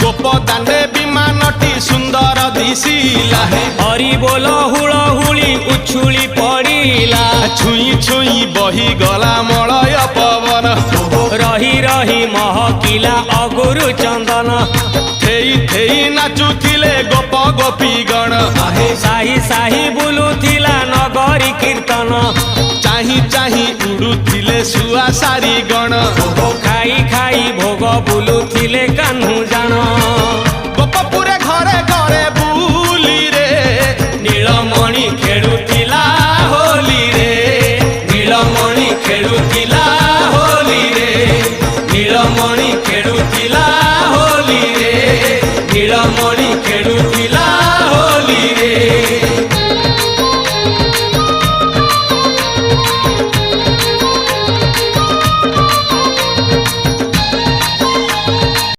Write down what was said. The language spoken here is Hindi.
गोपदाने विमानटी सुंदर दिशिला हे हरि बोल हुलहुली उछुली पड़िला छुई छुई बही गला मलय पवन रही रही महकिला अगुरु चंदन थेई थेई नाचुथिले गोप गोपी गण साही साही बुलुथिला नगरी कीर्तन चाही चाही उड़ुथिले सुआ सारी गण खाई खाई भोग बुलुथिले कान्हू